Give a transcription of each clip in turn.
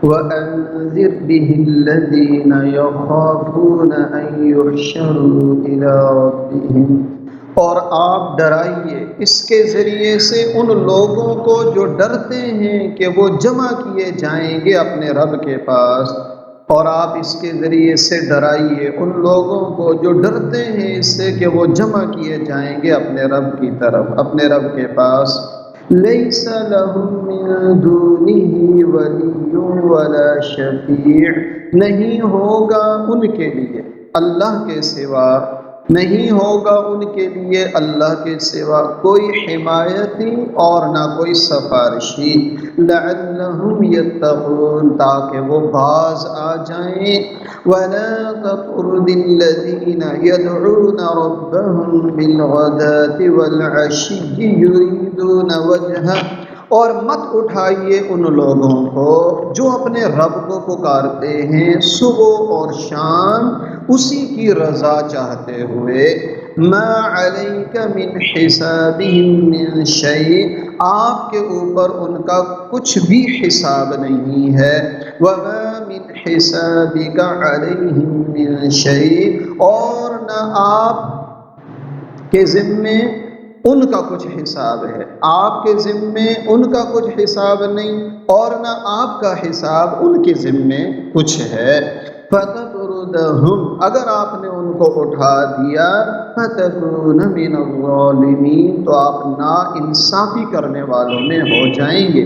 وَأَنذِرْ بِهِ الَّذِينَ يَخَافُونَ أَن يُحْشَرُوا إِلَىٰ رَبِّهِمْ، اور آپ ڈرائیے اس کے ذریعے سے ان لوگوں کو جو ڈرتے ہیں کہ وہ جمع کیے جائیں گے اپنے رب کے پاس، اور آپ اس کے ذریعے سے ڈرائیے ان لوگوں کو جو ڈرتے ہیں اس سے کہ وہ جمع کیے جائیں گے اپنے رب کی طرف، اپنے رب کے پاس۔ لیس لهم من دونه ولی ولا شفیع، نہیں ہوگا ان کے لیے اللہ کے سوا، نہیں ہوگا ان کے لیے اللہ کے سوا کوئی حمایتی اور نہ کوئی سفارشی، لعلہم یتقون، تاکہ وہ باز آ جائیں۔ ولا تطرد الذین یدعون ربهم بالغداة والعشی یریدون وجہہ، اور مت اٹھائیے ان لوگوں کو جو اپنے رب کو پکارتے ہیں صبح اور شام اسی کی رضا چاہتے ہوئے۔ ما علیک من حسابہم من شیء، آپ کے اوپر ان کا کچھ بھی حساب نہیں ہے۔ وما من حسابک علیہم من شیء، اور نہ آپ کے ذمے ان کا کچھ حساب ہے، آپ کے ذمے ان کا کچھ حساب نہیں اور نہ آپ کا حساب ان کے ذمے کچھ ہے۔ فَتَطْرُدَهُمْ، اگر آپ نے ان کو اٹھا دیا، فَتَكُونَ مِنَ الظَّالِمِينَ، تو آپ ناانصافی کرنے والوں میں ہو جائیں گے۔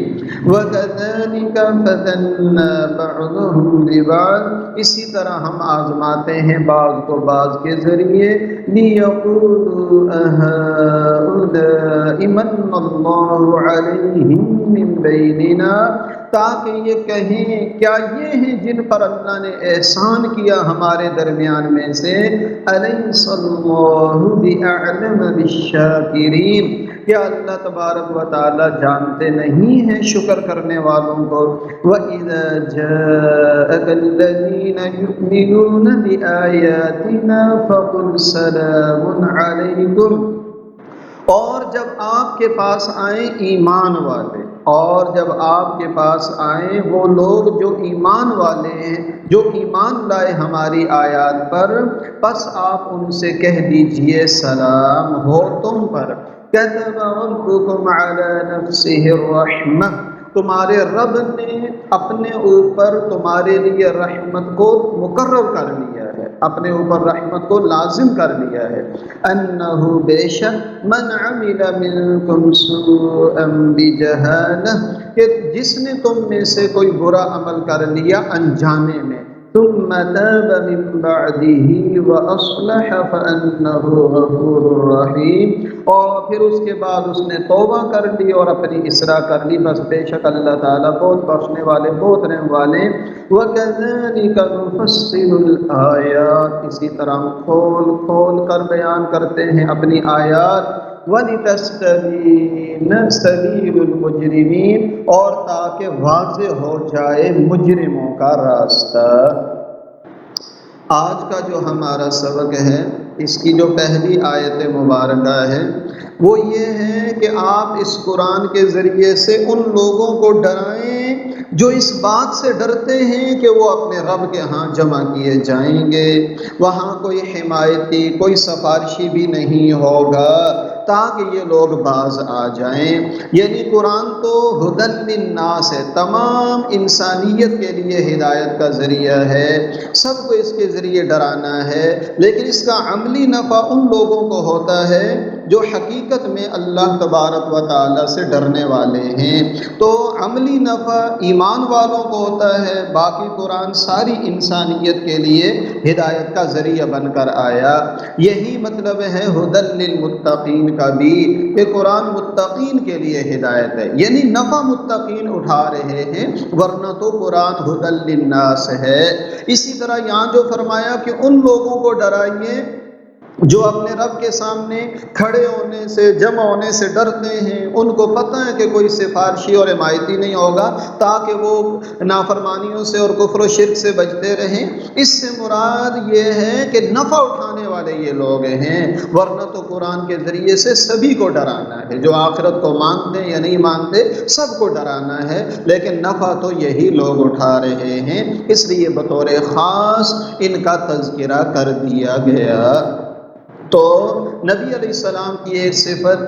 وَكَذَلِكَ فَتَنَّا بَعْضَهُمْ بِبَعْضٍ، اسی طرح ہم آزماتے ہیں بعض کو بعض کے ذریعے، لِيَقُولُوا أَهَٰؤُلَاءِ مَنَّ اللَّهُ عَلَيْهِم مِّن بَيْنِنَا، تاکہ یہ کہیں کیا یہ ہیں جن پر اللہ نے احسان کیا ہمارے درمیان میں سے، أَلَيْسَ اللَّهُ بِأَعْلَمَ بِالشَّاكِرِينَ، کیا اللہ تبارک و تعالی جانتے نہیں ہیں شکر کرنے والوں کو۔ وَإِذَا جَاءَكَ الَّذِينَ يُؤْمِنُونَ بِآيَاتِنَا فَقُلْ سَلَامٌ عَلَيْكُمْ، اور جب آپ کے پاس آئیں ایمان والے، اور جب آپ کے پاس آئیں وہ لوگ جو ایمان والے ہیں، جو ایمان لائے ہماری آیات پر، پس آپ ان سے کہہ دیجئے سلام ہو تم پر۔ كَتَبَ رَبُّكُمْ عَلَى نَفْسِهِ الرَّحْمَةَ، تمہارے رب نے اپنے اوپر تمہارے لیے رحمت کو مقرر کر لیا ہے، اپنے اوپر رحمت کو لازم کر لیا ہے۔ انہ، بے شک، من عمل منکم سوءا بجہالہ، کہ جس نے تم میں سے کوئی برا عمل کر لیا انجانے میں، ثم تاب من بعدہ واصلح فانہ غفور رحیم، اور پھر اس کے بعد اس نے توبہ کر لی اور اپنی اصلاح کر لی، بس بے شک اللہ تعالیٰ بہت بخشنے والے، بہت رحم والے۔ وَكَذَلِكَ نُفَصِّلُ الْآيَاتِ، اسی طرح ہم کھول کھول کر بیان کرتے ہیں اپنی آیات، وَلِتَسْتَبِينَ سَبِيلُ الْمُجْرِمِينَ، اور تاکہ واضح ہو جائے مجرموں کا راستہ۔ آج کا جو ہمارا سبق ہے، اس کی جو پہلی آیت مبارکہ ہے وہ یہ ہے کہ آپ اس قرآن کے ذریعے سے ان لوگوں کو ڈرائیں جو اس بات سے ڈرتے ہیں کہ وہ اپنے رب کے ہاں جمع کیے جائیں گے، وہاں کوئی حمایتی، کوئی سفارشی بھی نہیں ہوگا، تاکہ یہ لوگ باز آ جائیں۔ یعنی قرآن تو ہدی للناس ہے، تمام انسانیت کے لیے ہدایت کا ذریعہ ہے، سب کو اس کے ذریعے ڈرانا ہے، لیکن اس کا عملی نفع ان لوگوں کو ہوتا ہے جو حقیقت میں اللہ تبارک و تعالیٰ سے ڈرنے والے ہیں۔ تو عملی نفع ایمان والوں کو ہوتا ہے، باقی قرآن ساری انسانیت کے لیے ہدایت کا ذریعہ بن کر آیا۔ یہی مطلب ہے ہدی للمتقین کا بھی، کہ قرآن متقین کے لیے ہدایت ہے، یعنی نفع متقین اٹھا رہے ہیں، ورنہ تو قرآن ہدی للناس ہے۔ اسی طرح یہاں جو فرمایا کہ ان لوگوں کو ڈرائیے جو اپنے رب کے سامنے کھڑے ہونے سے، جمع ہونے سے ڈرتے ہیں، ان کو پتہ ہے کہ کوئی سفارشی اور حمایتی نہیں ہوگا، تاکہ وہ نافرمانیوں سے اور کفر و شرک سے بچتے رہیں۔ اس سے مراد یہ ہے کہ نفع اٹھانے والے یہ لوگ ہیں، ورنہ تو قرآن کے ذریعے سے سبھی کو ڈرانا ہے، جو آخرت کو مانتے یا نہیں مانتے سب کو ڈرانا ہے، لیکن نفع تو یہی لوگ اٹھا رہے ہیں، اس لیے بطور خاص ان کا تذکرہ کر دیا گیا۔ تو نبی علیہ السلام کی ایک صفت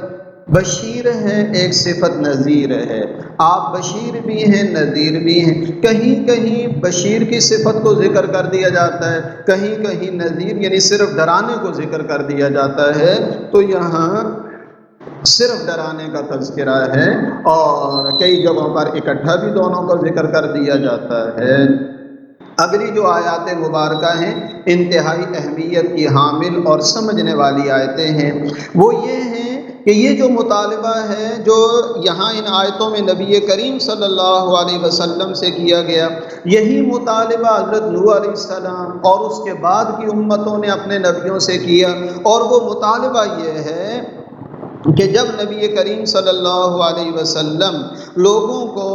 بشیر ہے، ایک صفت نذیر ہے۔ آپ بشیر بھی ہیں، نذیر بھی ہیں۔ کہیں کہیں بشیر کی صفت کو ذکر کر دیا جاتا ہے، کہیں کہیں نذیر یعنی صرف ڈرانے کو ذکر کر دیا جاتا ہے۔ تو یہاں صرف ڈرانے کا تذکرہ ہے، اور کئی جگہوں پر اکٹھا بھی دونوں کا ذکر کر دیا جاتا ہے۔ اگلی جو آیات مبارکہ ہیں انتہائی اہمیت کی حامل اور سمجھنے والی آیتیں ہیں۔ وہ یہ ہیں کہ یہ جو مطالبہ ہے جو یہاں ان آیتوں میں نبی کریم صلی اللہ علیہ وسلم سے کیا گیا، یہی مطالبہ حضرت نوح علیہ السلام اور اس کے بعد کی امتوں نے اپنے نبیوں سے کیا، اور وہ مطالبہ یہ ہے کہ جب نبی کریم صلی اللہ علیہ وسلم لوگوں کو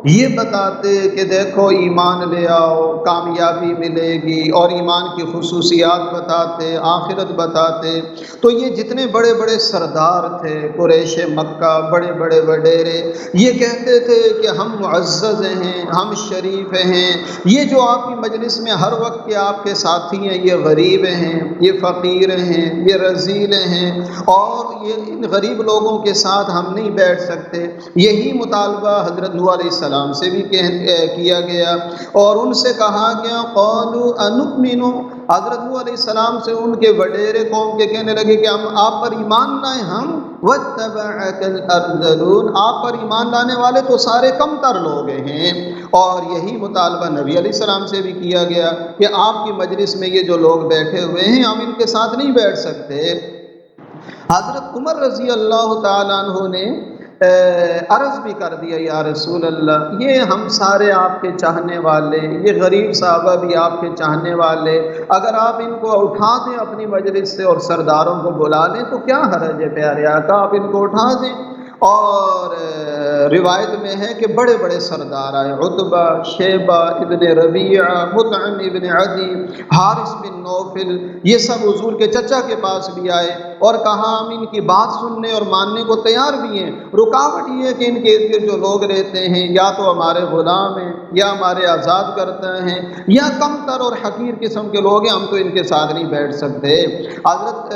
یہ بتاتے کہ دیکھو ایمان لے آؤ کامیابی ملے گی، اور ایمان کی خصوصیات بتاتے، آخرت بتاتے، تو یہ جتنے بڑے بڑے سردار تھے قریش مکہ، بڑے بڑے وڈیرے، یہ کہتے تھے کہ ہم معزز ہیں، ہم شریف ہیں، یہ جو آپ کی مجلس میں ہر وقت کے آپ کے ساتھی ہیں یہ غریب ہیں، یہ فقیر ہیں، یہ رذیل ہیں، اور یہ ان غریب لوگوں کے ساتھ ہم نہیں بیٹھ سکتے۔ یہی مطالبہ حضرت نوح علیہ السلام سے بھی کیا گیا، اور ان سے کہا گیا قالوا انؤمن، حضرت نوح علیہ السلام سے ان کے وڈیرے قوم کے کہنے لگے کہ ہم آپ پر ایمان لائیں، ہم واتبعک الارذلون، آپ پر ایمان لانے والے تو سارے کم تر لوگ ہیں۔ اور یہی مطالبہ نبی علیہ السلام سے بھی کیا گیا کہ آپ کی مجلس میں یہ جو لوگ بیٹھے ہوئے ہیں ہم ان کے ساتھ نہیں بیٹھ سکتے۔ حضرت عمر رضی اللہ تعالیٰ عنہ نے عرض بھی کر دیا، یا رسول اللہ، یہ ہم سارے آپ کے چاہنے والے، یہ غریب صحابہ بھی آپ کے چاہنے والے، اگر آپ ان کو اٹھا دیں اپنی مجلس سے اور سرداروں کو بلا لیں تو کیا حرج ہے پیارے آقا، آپ ان کو اٹھا دیں۔ اور روایت میں ہے کہ بڑے بڑے سردار آئے، عتبہ، شیبہ ابن ربیعہ، مطعم ابن عدی، حارث بن نوفل، یہ سب حضور کے چچا کے پاس بھی آئے اور کہا ہم ان کی بات سننے اور ماننے کو تیار بھی ہیں، رکاوٹ یہ ہے کہ ان کے ارد گرد جو لوگ رہتے ہیں یا تو ہمارے غلام ہیں یا ہمارے آزاد کرتے ہیں یا کم تر اور حقیر قسم کے لوگ ہیں، ہم تو ان کے ساتھ نہیں بیٹھ سکتے۔ حضرت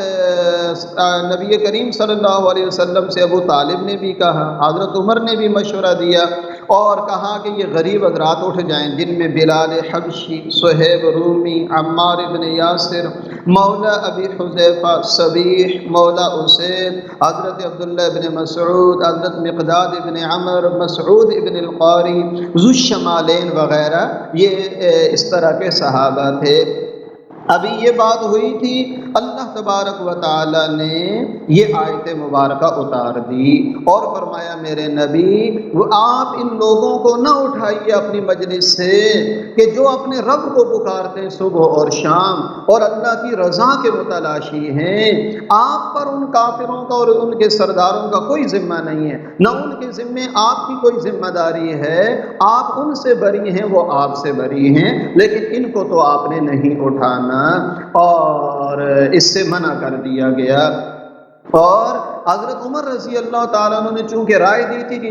نبی کریم صلی اللہ علیہ وسلم سے ابو طالب نے بھی کہا، حضرت عمر نے بھی مشورہ دیا اور کہا کہ یہ غریب حضرات اٹھ جائیں، جن میں بلال حبشی، صہیب رومی، عمار ابن یاسر، مولا ابی حذیفہ، صبیح مولا اسید، حضرت عبداللہ ابن مسعود، حضرت مقداد ابن عمر، مسعود ابن القاری، ذو الشمالین وغیرہ، یہ اس طرح کے صحابہ تھے۔ ابھی یہ بات ہوئی تھی، اللہ تبارک و تعالی نے یہ آیت مبارکہ اتار دی اور فرمایا میرے نبی وہ آپ ان لوگوں کو نہ اٹھائیے اپنی مجلس سے کہ جو اپنے رب کو پکارتے ہیں صبح اور شام اور اللہ کی رضا کے متلاشی ہیں۔ آپ پر ان کافروں کا اور ان کے سرداروں کا کوئی ذمہ نہیں ہے، نہ ان کے ذمے آپ کی کوئی ذمہ داری ہے، آپ ان سے بری ہیں وہ آپ سے بری ہیں، لیکن ان کو تو آپ نے نہیں اٹھانا، اور اس سے منع کر دیا گیا۔ اور حضرت عمر رضی اللہ تعالیٰ عنہ نے چونکہ رائے دی تھی کہ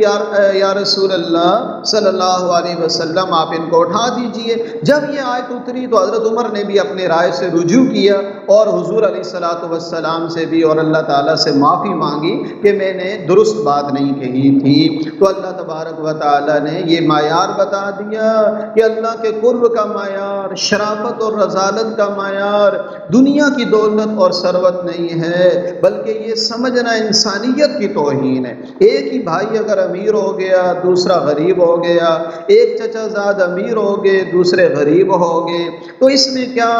یا رسول اللہ صلی اللہ علیہ وسلم آپ ان کو اٹھا دیجئے، جب یہ آیت اتری تو حضرت عمر نے بھی اپنے رائے سے رجوع کیا اور حضور علیہ السلام سے بھی اور اللہ تعالیٰ سے معافی مانگی کہ میں نے درست بات نہیں کہی تھی۔ تو اللہ تبارک و تعالیٰ نے یہ معیار بتا دیا کہ اللہ کے قرب کا معیار، شرافت اور رذالت کا معیار دنیا کی دولت اور ثروت نہیں ہے، بلکہ یہ سمجھنا انسانیت کی توہین ہے۔ ایک ہی بھائی اگر امیر ہو گیا دوسرا غریب ہو گیا، ایک چچا زاد امیر ہو گئے دوسرے غریب ہو گئے، تو اس میں کیا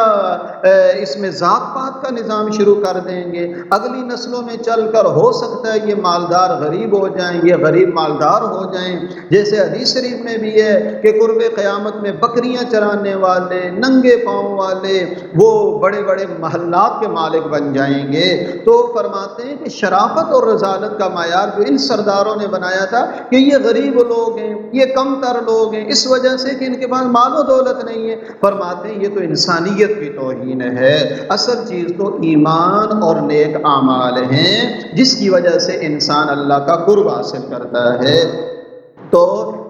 اس میں ذات پات کا نظام شروع کر دیں گے؟ اگلی نسلوں میں چل کر ہو سکتا ہے یہ مالدار غریب ہو جائیں، یہ غریب مالدار ہو جائیں، جیسے حدیث شریف میں بھی ہے کہ قرب قیامت میں بکریاں چرانے والے ننگے پاؤں والے وہ بڑے بڑے محلات کے مالک بن جائیں گے۔ تو فرماتے ہیں کہ شرافت اور رذالت کا معیار جو ان سرداروں نے بنایا تھا کہ یہ غریب لوگ ہیں، یہ کم تر لوگ ہیں، اس وجہ سے کہ ان کے پاس مال و دولت نہیں ہے، فرماتے ہیں یہ تو انسانیت کی توہین ہے۔ اصل چیز تو ایمان اور نیک اعمال ہیں جس کی وجہ سے انسان اللہ کا قرب حاصل کرتا ہے۔ تو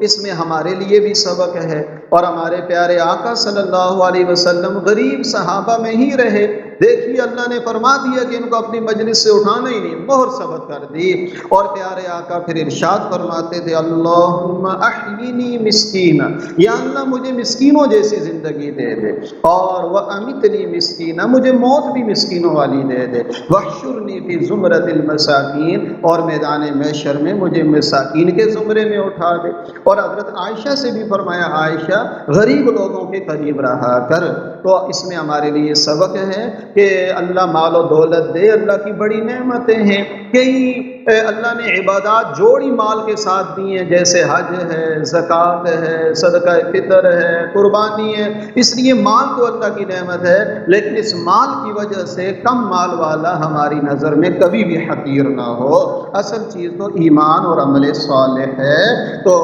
اس میں ہمارے لیے بھی سبق ہے، اور ہمارے پیارے آقا صلی اللہ علیہ وسلم غریب صحابہ میں ہی رہے۔ دیکھیے اللہ نے فرما دیا کہ ان کو اپنی مجلس سے اٹھانا ہی نہیں، مہر ثبت کر دی، اور پیارے آقا پھر ارشاد فرماتے تھے اللہم احیینی مسکینا، یا اللہ مجھے مسکینوں جیسی زندگی دے دے، اور وَأَمِتْنِي مسکینا، مجھے موت بھی مسکینوں والی دے دے، وَاحْشُرْنِي فِي زُمْرَةِ الْمَسَاکِین، اور میدان محشر میں مجھے مساکین کے زمرے میں اٹھا دے۔ اور حضرت عائشہ سے بھی فرمایا عائشہ غریب لوگوں کے قریب رہا کر۔ تو اس میں ہمارے لیے سبق ہے کہ اللہ مال و دولت دے، اللہ کی بڑی نعمتیں ہیں، کئی اللہ نے عبادات جوڑی مال کے ساتھ دی ہیں، جیسے حج ہے، زکوٰۃ ہے، صدقہ فطر ہے، قربانی ہے، اس لیے مال تو اللہ کی نعمت ہے، لیکن اس مال کی وجہ سے کم مال والا ہماری نظر میں کبھی بھی حقیر نہ ہو۔ اصل چیز تو ایمان اور عمل صالح ہے۔ تو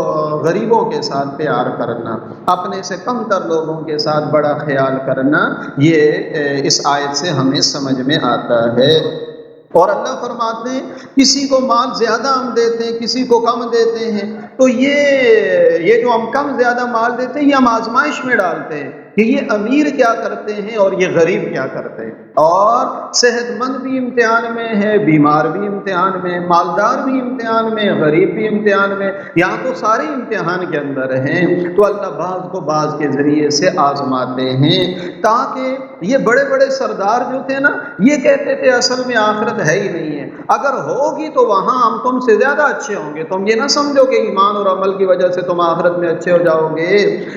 غریبوں کے ساتھ پیار کرنا، اپنے سے کم تر لوگوں کے ساتھ بڑا خیال کرنا، یہ اس آیت سے ہمیں سمجھ میں آتا ہے۔ اور اللہ فرماتے ہیں کسی کو مال زیادہ ہم دیتے ہیں کسی کو کم دیتے ہیں، تو یہ جو ہم کم زیادہ مال دیتے ہیں یہ ہم آزمائش میں ڈالتے ہیں کہ یہ امیر کیا کرتے ہیں اور یہ غریب کیا کرتے ہیں، اور صحت مند بھی امتحان میں ہے، بیمار بھی امتحان میں، مالدار بھی امتحان میں، غریب بھی امتحان میں، یہاں تو سارے امتحان کے اندر ہیں۔ تو اللہ بعض کو بعض کے ذریعے سے آزماتے ہیں، تاکہ یہ بڑے بڑے سردار جو تھے نا یہ کہتے تھے اصل میں آخرت ہے ہی نہیں ہے، اگر ہوگی تو وہاں ہم تم سے زیادہ اچھے ہوں گے، تم یہ نہ سمجھو کہ ایمان اور عمل کی وجہ سے تم آخرت میں اچھے ہو جاؤ گے،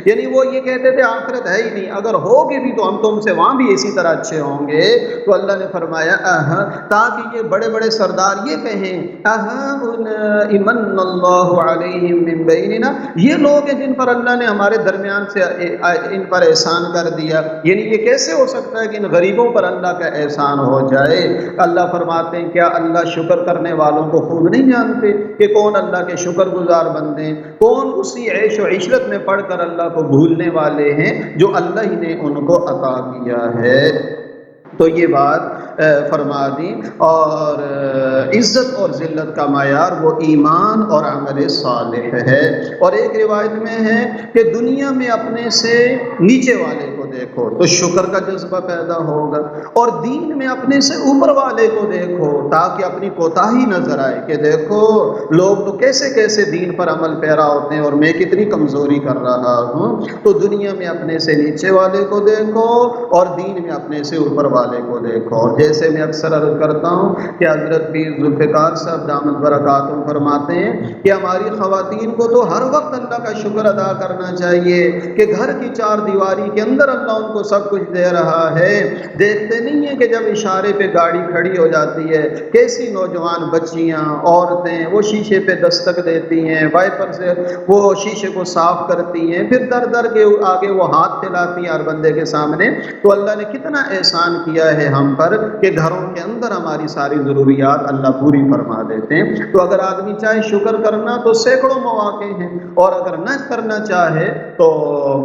یعنی وہ یہ کہتے تھے آخرت ہے ہی نہیں، اگر ہوگی بھی تو ہم تم سے وہاں بھی اسی طرح اچھے ہوں گے۔ تو اللہ نے فرمایا تاکہ یہ بڑے بڑے سردار یہ کہیں من اللہ علیہم من بیننا، یہ لوگ ہیں جن پر اللہ نے ہمارے درمیان سے ان پر احسان کر دیا، یعنی یہ کیسے ہو سکتا ہے کہ ان غریبوں پر اللہ کا احسان ہو جائے؟ اللہ فرماتے ہیں کیا اللہ شکر کرنے والوں کو خوب نہیں جانتے کہ کون اللہ کے شکر گزار بندے ہیں، کون اسی عیش و عشرت میں پڑھ کر اللہ کو بھولنے والے ہیں جو اللہ ہی نے ان کو عطا کیا ہے۔ تو یہ بات فرما دی، اور عزت اور ذلت کا معیار وہ ایمان اور عمل صالح ہے۔ اور ایک روایت میں ہے کہ دنیا میں اپنے سے نیچے والے کو دیکھو تو شکر کا جذبہ پیدا ہوگا، اور دین میں اپنے سے اوپر والے کو دیکھو تاکہ اپنی کوتاہی نظر آئے کہ دیکھو لوگ تو کیسے کیسے دین پر عمل پیرا ہوتے ہیں اور میں کتنی کمزوری کر رہا ہوں۔ تو دنیا میں اپنے سے نیچے والے کو دیکھو اور دین میں اپنے سے اوپر والے کو دیکھو۔ اور جیسے میں اکثر عرض کرتا ہوں کہ حضرت پیر ذوالفقار صاحب دامت برکاتہم فرماتے ہیں کہ ہماری خواتین کو تو ہر وقت اللہ کا شکر ادا کرنا چاہیے کہ گھر کی چار دیواری کے اندر اللہ ان کو سب کچھ دے رہا ہے، دیکھتے نہیں ہیں کہ جب اشارے پہ گاڑی کھڑی ہو جاتی ہے کیسی نوجوان بچیاں عورتیں وہ شیشے پہ دستک دیتی ہیں، وائپر سے وہ شیشے کو صاف کرتی ہیں، پھر در در کے آگے وہ ہاتھ پھیلاتی ہیں ہر بندے کے سامنے۔ تو اللہ نے کتنا احسان کیا ہے ہم پر کہ گھروں کے اندر ہماری ساری ضروریات اللہ پوری فرما دیتے ہیں۔ تو اگر آدمی چاہے شکر کرنا تو سینکڑوں مواقع ہیں، اور اگر نہ کرنا چاہے تو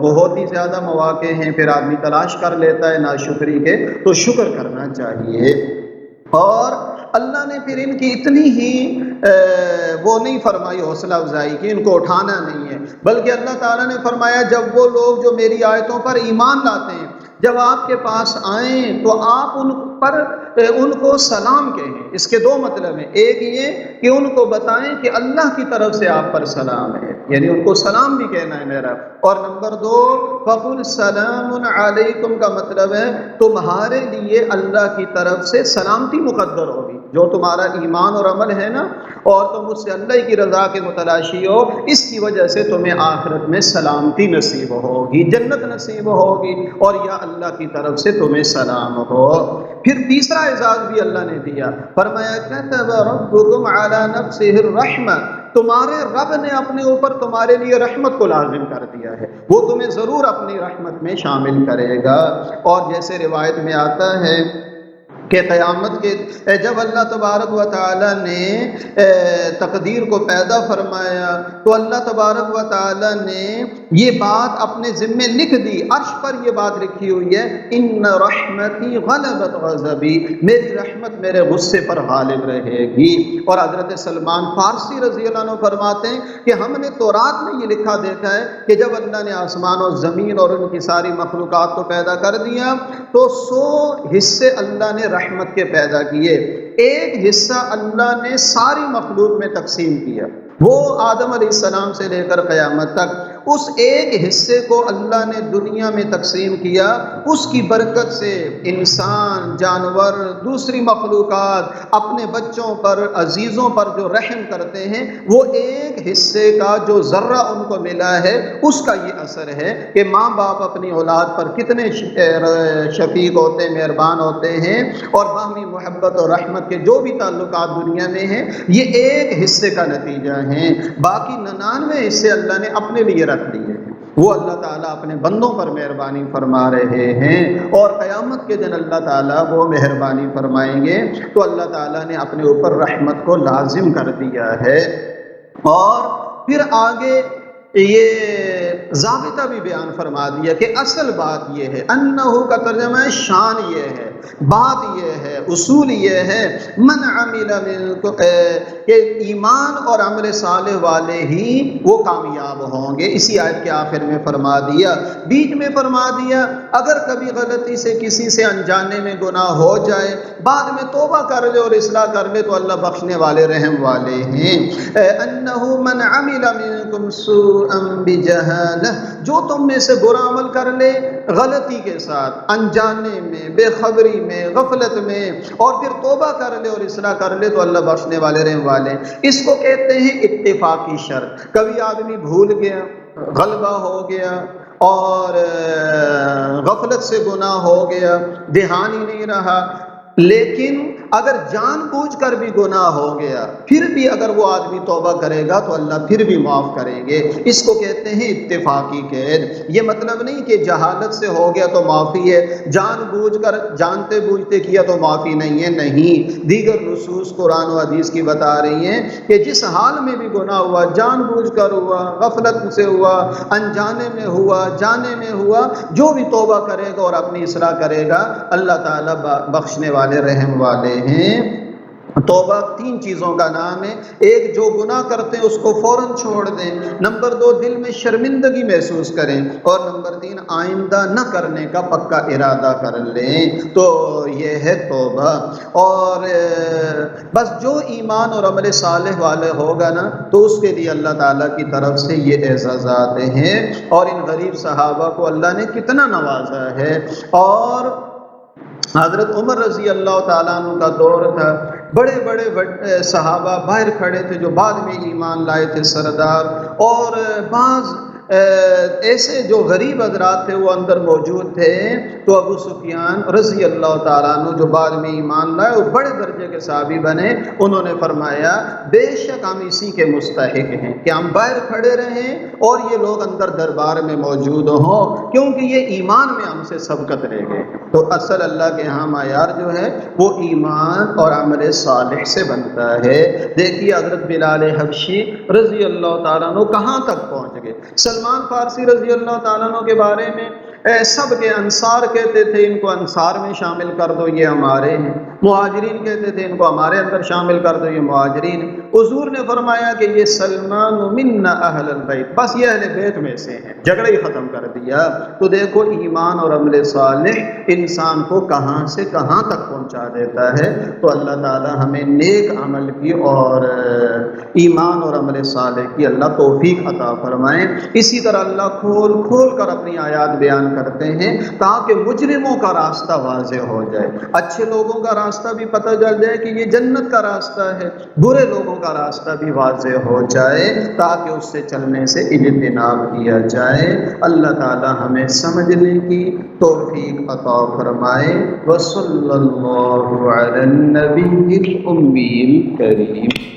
بہت ہی زیادہ مواقع ہیں، پھر آدمی تلاش کر لیتا ہے ناشکری کے، تو شکر کرنا چاہیے۔ اور اللہ نے پھر ان کی اتنی ہی وہ نہیں فرمائی حوصلہ افزائی کہ ان کو اٹھانا نہیں ہے، بلکہ اللہ تعالیٰ نے فرمایا جب وہ لوگ جو میری آیتوں پر ایمان لاتے ہیں جب آپ کے پاس آئیں تو آپ ان کو سلام کہیں۔ اس کے دو مطلب ہیں، ایک یہ کہ ان کو بتائیں کہ اللہ کی طرف سے آپ پر سلام ہے، یعنی ان کو سلام بھی کہنا ہے میرا، اور نمبر دو فَقُلْ سَلَامٌ عَلَيْكُمْ کا مطلب ہے تمہارے لیے اللہ کی طرف سے سلامتی مقدر ہوگی، جو تمہارا ایمان اور عمل ہے نا، اور تم مجھ سے اللہ کی رضا کے متلاشی ہو، اس کی وجہ سے تمہیں آخرت میں سلامتی نصیب ہوگی، جنت نصیب ہوگی، اور یا اللہ کی طرف سے تمہیں سلام ہو۔ پھر تیسرا اعزاز بھی اللہ نے دیا، فرمایا کتب ربکم علی نفسہ الرحمہ، تمہارے رب نے اپنے اوپر تمہارے لیے رحمت کو لازم کر دیا ہے، وہ تمہیں ضرور اپنی رحمت میں شامل کرے گا۔ اور جیسے روایت میں آتا ہے کہ قیامت کے جب اللہ تبارک و تعالی نے تقدیر کو پیدا فرمایا تو اللہ تبارک و تعالی نے یہ بات اپنے ذمے لکھ دی، عرش پر یہ بات لکھی ہوئی ہے، ان رحمتی غلبت غضبی، میری رحمت میرے غصے پر غالب رہے گی۔ اور حضرت سلمان فارسی رضی اللہ عنہ فرماتے ہیں کہ ہم نے تورات میں یہ لکھا دیکھا ہے کہ جب اللہ نے آسمان و زمین اور ان کی ساری مخلوقات کو پیدا کر دیا تو 100 حصے اللہ نے رحمت کے پیدا کیے، ایک حصہ اللہ نے ساری مخلوق میں تقسیم کیا، وہ آدم علیہ السلام سے لے کر قیامت تک اس ایک حصے کو اللہ نے دنیا میں تقسیم کیا، اس کی برکت سے انسان، جانور، دوسری مخلوقات اپنے بچوں پر، عزیزوں پر جو رحم کرتے ہیں، وہ ایک حصے کا جو ذرہ ان کو ملا ہے اس کا یہ اثر ہے کہ ماں باپ اپنی اولاد پر کتنے شفیق ہوتے ہیں، مہربان ہوتے ہیں، اور باہمی محبت اور رحمت کے جو بھی تعلقات دنیا میں ہیں یہ ایک حصے کا نتیجہ ہیں، باقی 99 حصے اللہ نے اپنے لیے رکھ دیے ہیں۔ وہ اللہ تعالیٰ اپنے بندوں پر مہربانی فرما رہے ہیں، اور قیامت کے دن اللہ تعالیٰ وہ مہربانی فرمائیں گے تو اللہ تعالیٰ نے اپنے اوپر رحمت کو لازم کر دیا ہے۔ اور پھر آگے یہ ضابطہ بھی بیان فرما دیا کہ اصل بات یہ ہے، انہو کا ترجمہ ہے شان یہ ہے، بات یہ ہے، اصول یہ ہے، من عمل منکم، کہ ایمان اور عمل صالح والے ہی وہ کامیاب ہوں گے۔ اسی آیت کے آخر میں فرما دیا، بیچ میں فرما دیا اگر کبھی غلطی سے کسی سے انجانے میں گناہ ہو جائے، بعد میں توبہ کر لے اور اصلاح کر لے تو اللہ بخشنے والے، رحم والے ہیں۔ انہو من عمل منکم سوءا بجہالہ، جو تم میں سے برا عمل کر لے غلطی کے ساتھ، انجانے میں، بے خبری میں، غفلت میں، اور پھر توبہ کر لے اور اصلاح کر لے تو اللہ بخشنے والے، رحم والے۔ اس کو کہتے ہیں اتفاقی شرط۔ کبھی آدمی بھول گیا، غلبہ ہو گیا، اور غفلت سے گناہ ہو گیا، دھیان ہی نہیں رہا، لیکن اگر جان بوجھ کر بھی گناہ ہو گیا پھر بھی اگر وہ آدمی توبہ کرے گا تو اللہ پھر بھی معاف کریں گے۔ اس کو کہتے ہیں اتفاقی قید۔ یہ مطلب نہیں کہ جہالت سے ہو گیا تو معافی ہے، جان بوجھ کر جانتے بوجھتے کیا تو معافی نہیں ہے، نہیں۔ دیگر نصوص قرآن و حدیث کی بتا رہی ہیں کہ جس حال میں بھی گناہ ہوا، جان بوجھ کر ہوا، غفلت سے ہوا، انجانے میں ہوا، جانے میں ہوا، جو بھی توبہ کرے گا اور اپنی اصلاح کرے گا اللہ تعالیٰ بخشنے والے، رحم والے ہیں۔ توبہ 3 چیزوں کا نام ہے، ایک جو گناہ کرتے ہیں اس کو فوراً چھوڑ دیں، نمبر 2 دل میں شرمندگی محسوس کریں، اور نمبر 3 آئندہ نہ کرنے کا پکا ارادہ کر لیں، تو یہ ہے توبہ۔ اور بس جو ایمان اور عمل صالح والے ہوگا نا تو اس کے لیے اللہ تعالیٰ کی طرف سے یہ اعزازات ہیں، اور ان غریب صحابہ کو اللہ نے کتنا نوازا ہے۔ اور حضرت عمر رضی اللہ تعالیٰ عنہ کا دور تھا، بڑے بڑے صحابہ باہر کھڑے تھے جو بعد میں ایمان لائے تھے، سردار، اور بعض ایسے جو غریب حضرات تھے وہ اندر موجود تھے، تو ابو سفیان رضی اللہ تعالیٰ عنہ جو بعد میں ایمان لائے، وہ بڑے درجے کے صحابی بنے، انہوں نے فرمایا بے شک ہم اسی کے مستحق ہیں کہ ہم باہر کھڑے رہیں اور یہ لوگ اندر دربار میں موجود ہوں، کیونکہ یہ ایمان میں ہم سے سبقت لے گئے۔ تو اصل اللہ کے ہاں معیار جو ہے وہ ایمان اور عمل صالح سے بنتا ہے۔ دیکھیے حضرت بلال حبشی رضی اللہ تعالیٰ عنہ کہاں تک پہنچ گئے۔ سلمان فارسی رضی اللہ تعالیٰ عنہ کے بارے میں سب کے انصار کہتے تھے ان کو انصار میں شامل کر دو، یہ ہمارے ہیں۔ مہاجرین کہتے تھے ان کو ہمارے اندر شامل کر دو، یہ مہاجرین۔ حضور نے فرمایا کہ یہ سلمان منا اہل البیت، بس یہ اہل بیت میں سے ہیں، جھگڑا ہی ختم کر دیا۔ تو دیکھو ایمان اور عمل صالح انسان کو کہاں سے کہاں تک پہنچا دیتا ہے۔ تو اللہ تعالی ہمیں نیک عمل کی اور ایمان اور عمل صالح کی اللہ توفیق عطا فرمائے۔ اسی طرح اللہ کھول کھول کر اپنی آیات بیان کرتے ہیں تاکہ مجرموں کا راستہ واضح ہو جائے، اچھے لوگوں کا راستہ بھی پتہ چل جائے کہ یہ جنت کا راستہ ہے، برے لوگوں کا راستہ بھی واضح ہو جائے تاکہ اس سے چلنے سے اجتناب کیا جائے۔ اللہ تعالی ہمیں سمجھنے کی توفیق عطا فرمائے۔ وصلی اللہ علی النبی الأمی الکریم۔